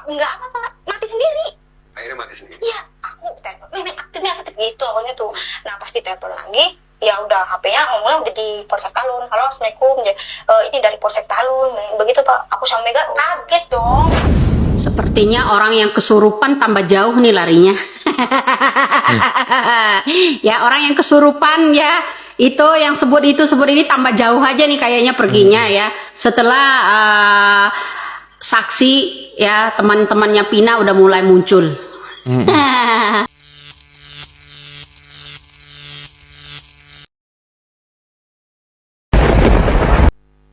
Enggak apa Pak, mati sendiri. Akhirnya mati sendiri. Iya, aku telepon, memang aktif gitu awalnya tuh. Nah pas ditelepon lagi, ya udah HP-nya ngomongnya udah di Polsek Talun. Halo assalamualaikum, ini dari Polsek Talun. Begitu Pak, aku sama Mega kaget dong. Sepertinya orang yang kesurupan tambah jauh nih larinya. Ya orang yang kesurupan ya, itu yang sebut itu sebut ini tambah jauh aja nih kayaknya perginya ya. Setelah saksi ya teman-temannya Pina udah mulai muncul.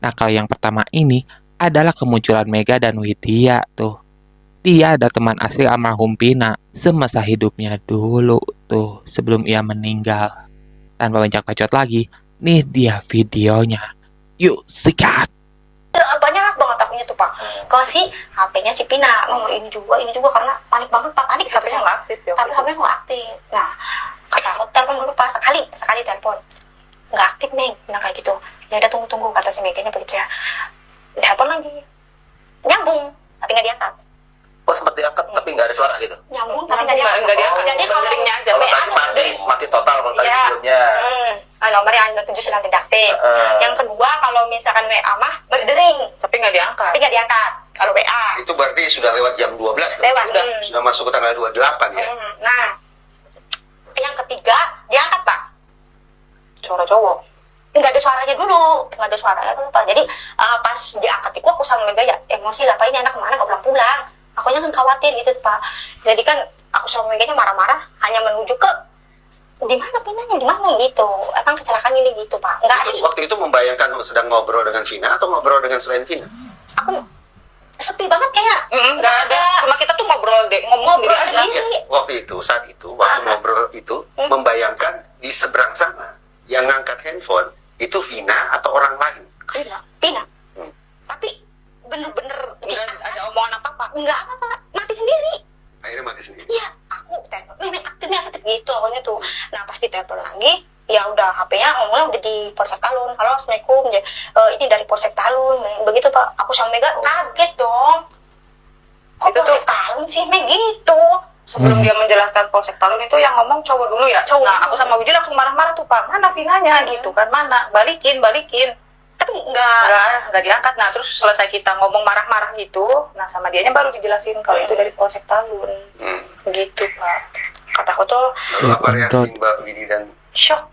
Nah, kalau yang pertama ini adalah kemunculan Mega dan Widya tuh. Dia ada teman asli almarhum Pina semasa hidupnya dulu tuh, sebelum ia meninggal. Tanpa banyak bacot lagi, nih dia videonya. Yuk, sikat! Banyak banget akunya tuh Pak. Kalau si HP-nya si Pina, nomor ini juga karena panik banget Pak, panik. HP-nya nggak aktif ya? Tapi HP-nya nggak aktif. Nah, kata aku telepon dulu Pak, sekali telepon. Nggak aktif Meg, nah kayak gitu. Ya udah tunggu kata si Meganya begitu ya. Telepon lagi, nyambung tapi nggak diangkat. Oh sempat diangkat tapi nggak ada suara gitu. Nyambung tapi nggak diangkat. Nggak diangkat. Jadi kalau Pentingnya aja. Kalau tadi mati total kalau tadi sebelumnya. Nomornya Anda 7 sedang tidak aktif. Yang kedua kalau misalkan WA mah berdering Tapi nggak diangkat. kalau WA. Itu berarti sudah lewat jam 12 kan? Lewat. Sudah masuk ke tanggal 28 ya. Nah, yang ketiga diangkat Pak. Suara cowok. Nggak ada suaranya dulu Pak. Jadi pas diangkat itu aku sama Mega ya emosi lah Pak, ini anak kemana kok pulang. Akunya kan khawatir gitu Pak. Jadi kan aku sama Meganya marah-marah hanya menuju ke di mana Pinanya, di mana gitu. Emang kecelakaan ini gitu Pak. Nggak ada. Waktu itu membayangkan sedang ngobrol dengan Vina atau ngobrol dengan selain Vina? Aku sepi banget kayak. Nggak ada. Cuma kita tuh ngomong Ngobrol sendiri aja. sendiri. Ya, saat itu waktu ngobrol itu membayangkan di seberang sana yang ngangkat handphone itu Vina atau orang lain? Pina. Tapi bener-bener Nggak ada omongan apa-apa. nggak apa-apa, mati sendiri. Akhirnya mati sendiri. Iya, aku telepon, memang aktif gitu awalnya tuh. Nah pas ditelepon lagi, ya udah HP-nya ngomongnya udah di Polsek Talun. Halo assalamualaikum, ini dari Polsek Talun. Begitu Pak, aku sama Mega kaget dong. Kok Itu Polsek Talun sih Meg gitu? Sebelum dia menjelaskan Polsek Talun itu yang ngomong cowok dulu ya. Nah, aku sama Widi langsung marah-marah tuh Pak. Mana Vinanya gitu kan? Mana? Balikin. Tapi nggak Diangkat. Nah, terus selesai kita ngomong marah-marah gitu. Nah, sama dianya baru dijelasin kalau itu dari Polsek Talun. Gitu Pak. kata aku tuh Lalu apa reaksi Mbak Widi dan shock,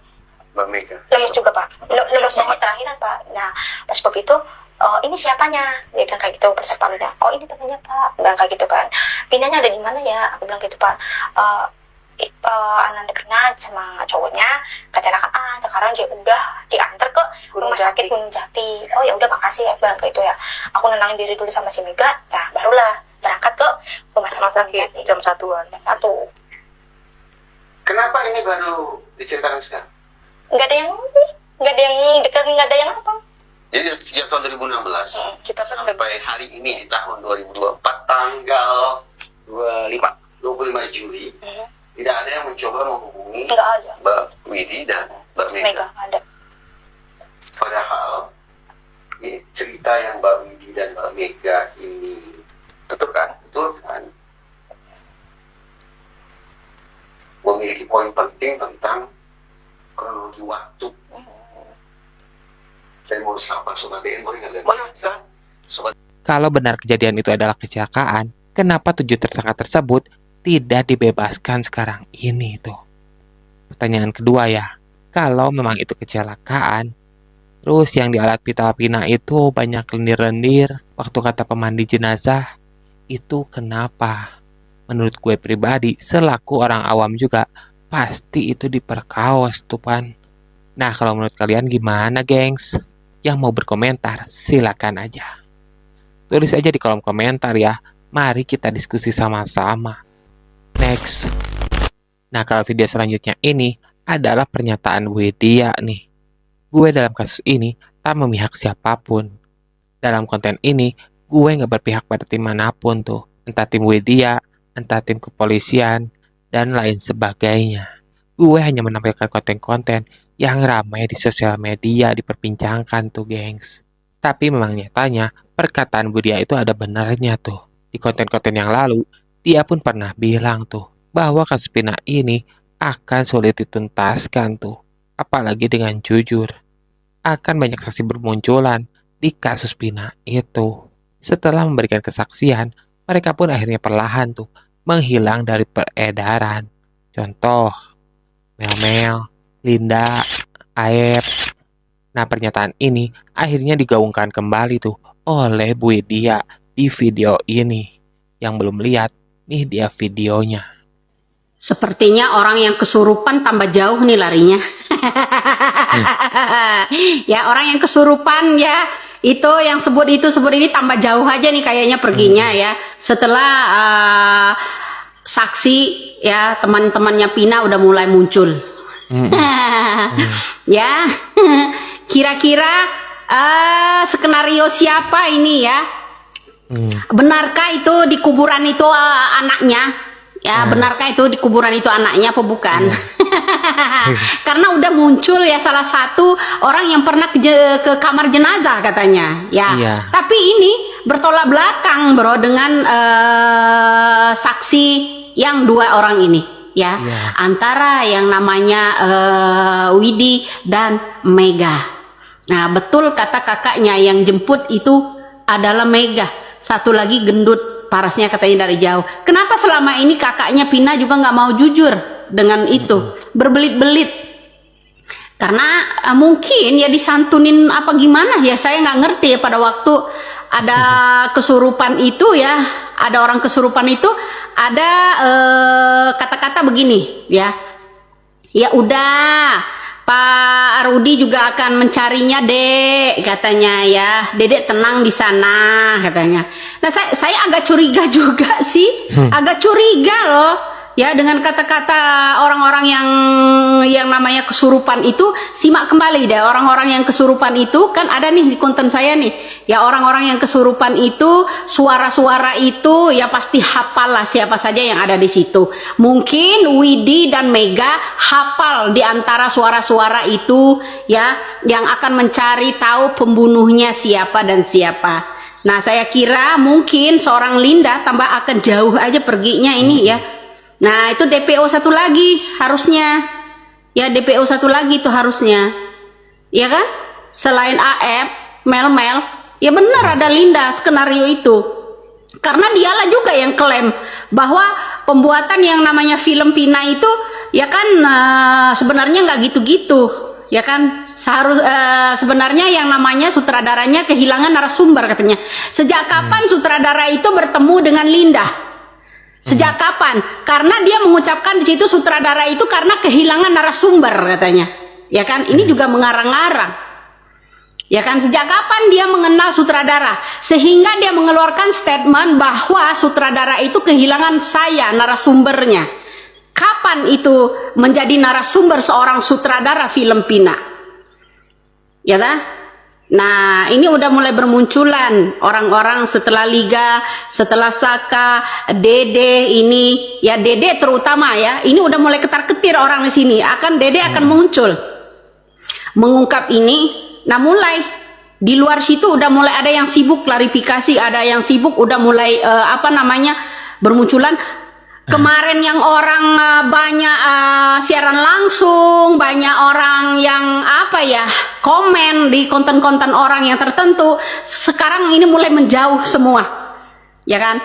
Mbak Mega? lemes juga Pak, lemesnya di terakhiran Pak. Nah pas begitu, ini siapanya? Dia bilang kayak gitu, Polsek Talunnya. Oh ini temannya Pak, bilang kayak gitu kan. Pinanya ada di mana ya? Aku bilang gitu Pak. Ananda Pina sama cowoknya kecelakaan, sekarang dia udah diantar ke rumah sakit Gunung Jati. Oh ya udah makasih ya, bilang kayak gitu ya. Aku nenangin diri dulu sama si Mega, nah barulah berangkat ke rumah sakit jam 1-an. jam 1. Kenapa ini baru diceritakan sekarang? Nggak ada yang dekat, nggak ada yang apa. Jadi sejak tahun 2016 Kita kan sampai hari ini di tahun 2024 tanggal 25 Juli tidak ada yang mencoba menghubungi Nggak ada. Mbak Widi dan Mbak Mega. Mega ada. Padahal ini cerita yang Mbak Widi dan Mbak Mega ini tuturkan memiliki poin penting tentang kronologi waktu. Saya mau sapa Sobat DN, boleh nggak? Sobat. Kalau benar kejadian itu adalah kecelakaan, kenapa 7 tersangka tersebut tidak dibebaskan sekarang ini tuh? Pertanyaan kedua ya, kalau memang itu kecelakaan, terus yang di alat vital Pina itu banyak lendir-lendir waktu kata pemandi jenazah, itu kenapa? Menurut gue pribadi, selaku orang awam juga, pasti itu diperkaos tuh Pan. Nah kalau menurut kalian gimana gengs? Yang mau berkomentar silakan aja. Tulis aja di kolom komentar ya. Mari kita diskusi sama-sama. Next. Nah kalau video selanjutnya ini adalah pernyataan Widya nih. Gue dalam kasus ini tak memihak siapapun. Dalam konten ini gue gak berpihak pada tim manapun tuh. Entah tim Widya, entah tim kepolisian, dan lain sebagainya. Gue hanya menampilkan konten-konten yang ramai di sosial media diperbincangkan tuh gengs. Tapi memang nyatanya perkataan Widya itu ada benarnya tuh. Di konten-konten yang lalu, dia pun pernah bilang tuh bahwa kasus Pina ini akan sulit dituntaskan tuh. Apalagi dengan jujur. Akan banyak saksi bermunculan di kasus Pina itu. Setelah memberikan kesaksian, mereka pun akhirnya perlahan tuh menghilang dari peredaran. Contoh, Mel-Mel, Linda, Aep. Nah, pernyataan ini akhirnya digaungkan kembali tuh oleh Bu Widya di video ini. Yang belum lihat, nih dia videonya. Sepertinya orang yang kesurupan tambah jauh nih larinya. Ya, orang yang kesurupan ya, itu yang sebut ini tambah jauh aja nih kayaknya perginya ya. Setelah saksi ya, teman-temannya Pina udah mulai muncul. Ya, kira-kira skenario siapa ini ya? Benarkah itu di kuburan itu anaknya? Ya, benarkah itu di kuburan itu anaknya apa bukan? Karena udah muncul ya salah satu orang yang pernah ke kamar jenazah katanya. Ya, tapi ini bertolak belakang bro dengan saksi yang dua orang ini. Ya, antara yang namanya Widi dan Mega. Nah, betul kata kakaknya yang jemput itu adalah Mega. Satu lagi gendut. Parasnya katanya dari jauh. Kenapa selama ini kakaknya Pina juga nggak mau jujur dengan itu? Berbelit-belit. Karena mungkin ya disantunin apa gimana ya, saya nggak ngerti ya pada waktu ada kesurupan itu ya. Ada orang kesurupan itu ada kata-kata begini ya. Ya udah, Pak Rudi juga akan mencarinya, Dek, katanya ya. Dedek tenang di sana, katanya. Nah, saya agak curiga juga sih, agak curiga loh, ya dengan kata-kata orang-orang yang namanya kesurupan itu. Simak kembali deh, orang-orang yang kesurupan itu kan ada nih di konten saya nih. Ya, orang-orang yang kesurupan itu, suara-suara itu ya pasti hafal lah siapa saja yang ada di situ. Mungkin Widi dan Mega hafal di antara suara-suara itu ya, yang akan mencari tahu pembunuhnya siapa dan siapa. Nah, saya kira mungkin seorang Linda tambah akan jauh aja perginya ini ya. Nah, itu DPO satu lagi harusnya. Ya, DPO satu lagi itu harusnya. Ya kan? Selain AF, Mel-Mel, ya benar ada Linda skenario itu. Karena dialah juga yang klaim bahwa pembuatan yang namanya film Pina itu ya kan sebenarnya nggak gitu-gitu. Ya kan? Sebenarnya yang namanya sutradaranya kehilangan narasumber katanya. Sejak kapan sutradara itu bertemu dengan Linda? Sejak kapan? Karena dia mengucapkan di situ sutradara itu karena kehilangan narasumber katanya. Ya kan? Ini juga mengarang-arang. Ya kan? Sejak kapan dia mengenal sutradara? Sehingga dia mengeluarkan statement bahwa sutradara itu kehilangan saya narasumbernya. Kapan itu menjadi narasumber seorang sutradara film Pina? Ya kan? Nah, ini udah mulai bermunculan orang-orang setelah Liga, setelah Saka, Dede ini, ya Dede terutama ya, ini udah mulai ketar-ketir orang di sini. Dede akan muncul mengungkap ini. Nah, mulai di luar situ udah mulai ada yang sibuk klarifikasi, ada yang sibuk udah mulai bermunculan. Kemarin yang orang banyak siaran langsung, banyak orang yang komen di konten-konten orang yang tertentu. Sekarang ini mulai menjauh semua, ya kan?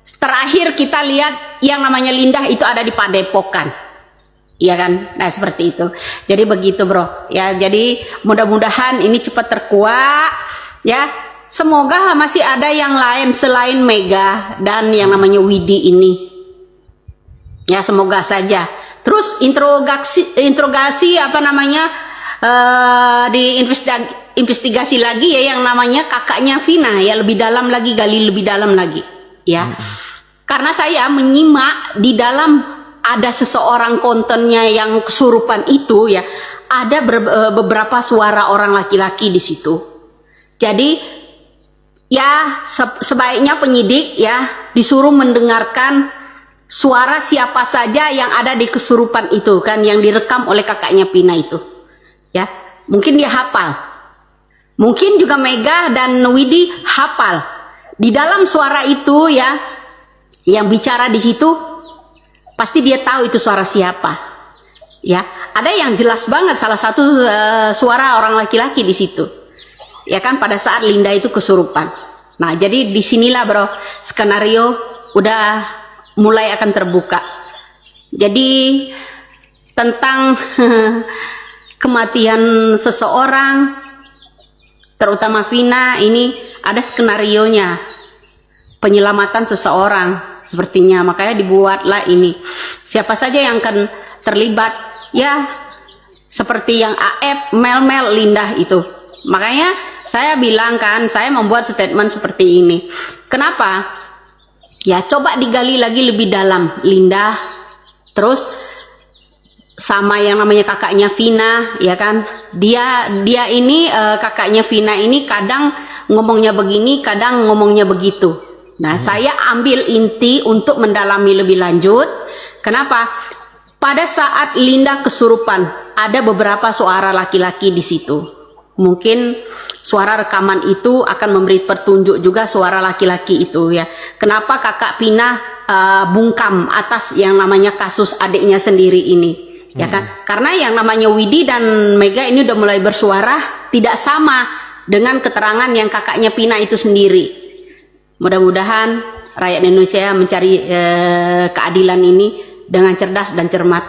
Terakhir kita lihat yang namanya Linda itu ada di Padepokan, ya kan? Nah, seperti itu. Jadi begitu bro, ya. Jadi mudah-mudahan ini cepat terkuak, ya. Semoga masih ada yang lain selain Mega dan yang namanya Widi ini. Ya, semoga saja. Terus interogasi investigasi lagi ya yang namanya kakaknya Vina ya, lebih dalam lagi, gali lebih dalam lagi ya. Karena saya menyimak di dalam ada seseorang kontennya yang kesurupan itu ya, ada beberapa suara orang laki-laki di situ. Jadi ya sebaiknya penyidik ya disuruh mendengarkan suara siapa saja yang ada di kesurupan itu kan, yang direkam oleh kakaknya Pina itu ya. Mungkin dia hafal, mungkin juga Mega dan Widi hafal. di dalam suara itu ya, yang bicara di situ pasti dia tahu itu suara siapa. Ya, ada yang jelas banget salah satu suara orang laki-laki di situ. Ya kan, pada saat Linda itu kesurupan. Nah, jadi disinilah bro, skenario udah mulai akan terbuka. Jadi tentang kematian seseorang, terutama Vina, ini ada skenarionya, penyelamatan seseorang sepertinya, makanya dibuatlah ini. Siapa saja yang akan terlibat, ya seperti yang AF, Mel, Linda itu. Makanya saya bilang kan, saya membuat statement seperti ini. Kenapa? Ya coba digali lagi lebih dalam, Linda, terus sama yang namanya kakaknya Vina, ya kan? Dia ini kakaknya Vina ini kadang ngomongnya begini, kadang ngomongnya begitu. Nah, saya ambil inti untuk mendalami lebih lanjut. Kenapa? Pada saat Linda kesurupan, ada beberapa suara laki-laki di situ. Mungkin suara rekaman itu akan memberi petunjuk juga suara laki-laki itu ya. Kenapa kakak Vina bungkam atas yang namanya kasus adiknya sendiri ini, ya kan? Karena yang namanya Widi dan Mega ini udah mulai bersuara tidak sama dengan keterangan yang kakaknya Vina itu sendiri. Mudah-mudahan rakyat Indonesia mencari keadilan ini dengan cerdas dan cermat.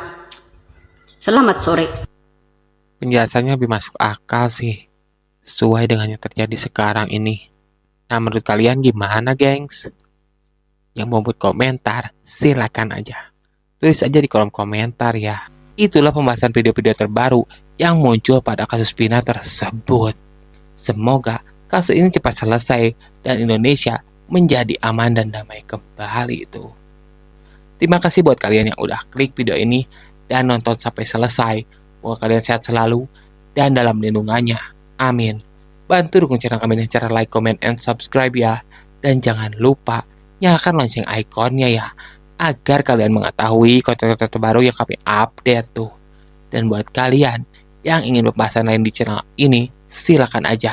Selamat sore. Penjelasannya lebih masuk akal sih, sesuai dengan yang terjadi sekarang ini. Nah, menurut kalian gimana, gengs? Yang mau buat komentar, silakan aja. Tulis aja di kolom komentar ya. Itulah pembahasan video-video terbaru yang muncul pada kasus Vina tersebut. Semoga kasus ini cepat selesai dan Indonesia menjadi aman dan damai kembali itu. Terima kasih buat kalian yang udah klik video ini dan nonton sampai selesai. Semoga kalian sehat selalu dan dalam lindungannya. Amin. Bantu dukung channel kami dengan cara like, comment, and subscribe ya. Dan jangan lupa nyalakan lonceng ikonnya ya, agar kalian mengetahui konten-konten terbaru yang kami update tuh. Dan buat kalian yang ingin pembahasan lain di channel ini, silakan aja.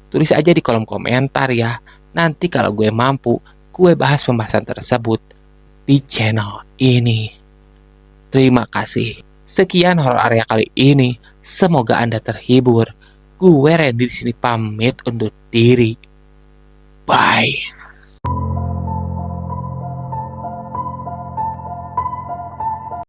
Tulis aja di kolom komentar ya. Nanti kalau gue mampu, gue bahas pembahasan tersebut di channel ini. Terima kasih. Sekian horor area kali ini. Semoga Anda terhibur. Gue Randy di sini pamit undur diri. Bye.